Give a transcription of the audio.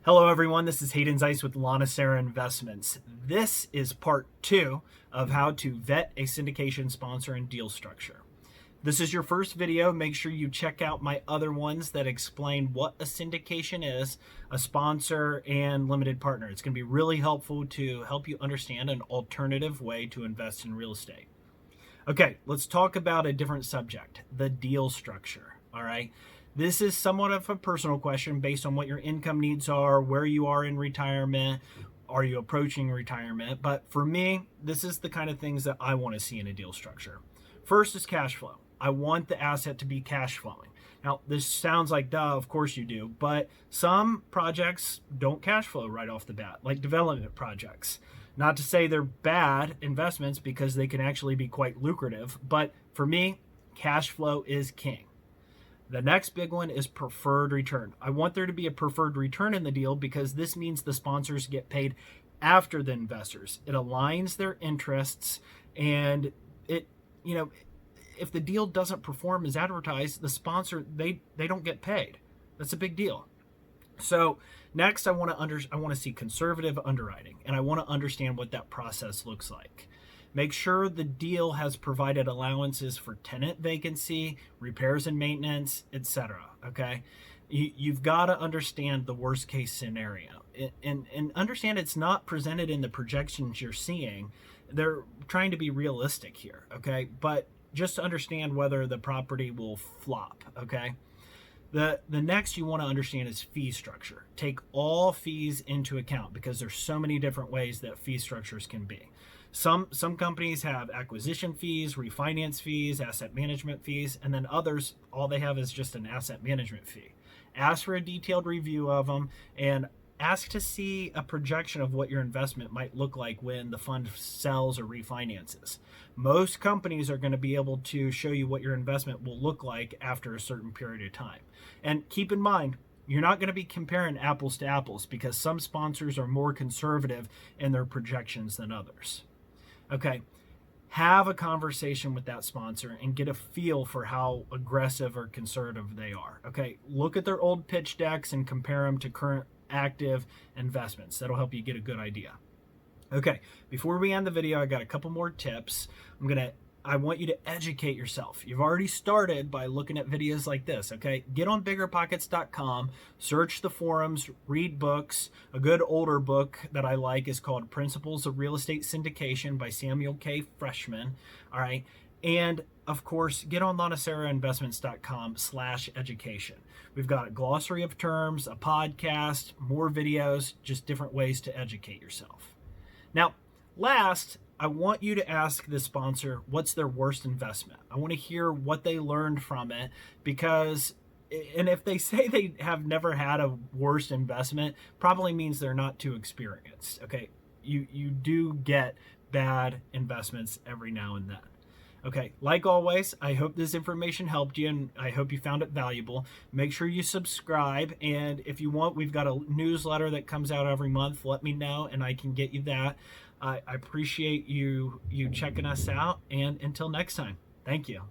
Hello everyone, this is Hayden Zeiss with Lanacera Investments. This is part 2 of how to vet a syndication sponsor and deal structure. This is your first video. Make sure you check out my other ones that explain what a syndication is, a sponsor, and limited partner. It's going to be really helpful to help you understand an alternative way to invest in real estate. Okay, let's talk about a different subject, the deal structure. All right. This is somewhat of a personal question based on what your income needs are, where you are in retirement, are you approaching retirement? But for me, this is the kind of things that I want to see in a deal structure. First is cash flow. I want the asset to be cash flowing. Now, this sounds like, duh, of course you do, but some projects don't cash flow right off the bat, like development projects. Not to say they're bad investments because they can actually be quite lucrative, but for me, cash flow is king. The next big one is preferred return. I want there to be a preferred return in the deal because this means the sponsors get paid after the investors. It aligns their interests, and if the deal doesn't perform as advertised, the sponsor, they don't get paid. That's a big deal. So next, I want to see conservative underwriting, and I want to understand what that process looks like. Make sure the deal has provided allowances for tenant vacancy, repairs and maintenance, etc. Okay, you've got to understand the worst case scenario, and understand it's not presented in the projections you're seeing. They're trying to be realistic here. Okay, but just to understand whether the property will flop. Okay. The next you want to understand is fee structure. Take all fees into account because there's so many different ways that fee structures can be. Some companies have acquisition fees, refinance fees, asset management fees, and then others, all they have is just an asset management fee. Ask for a detailed review of them and ask to see a projection of what your investment might look like when the fund sells or refinances. Most companies are going to be able to show you what your investment will look like after a certain period of time. And keep in mind, you're not going to be comparing apples to apples because some sponsors are more conservative in their projections than others. Okay, have a conversation with that sponsor and get a feel for how aggressive or conservative they are. Okay, look at their old pitch decks and compare them to current active investments. That'll help you get a good idea. Okay, before we end the video, I got a couple more tips. I want you to educate yourself. You've already started by looking at videos like this, okay? Get on biggerpockets.com, search the forums, read books. A good older book that I like is called Principles of Real Estate Syndication by Samuel K. Freshman, all right? And of course, get on lanacerainvestments.com/education. We've got a glossary of terms, a podcast, more videos, just different ways to educate yourself. Now, last, I want you to ask the sponsor what's their worst investment. I want to hear what they learned from it because, and if they say they have never had a worst investment, probably means they're not too experienced. Okay, you do get bad investments every now and then. Okay, like always, I hope this information helped you and I hope you found it valuable. Make sure you subscribe, and if you want, we've got a newsletter that comes out every month. Let me know and I can get you that. I appreciate you checking us out, and until next time, thank you.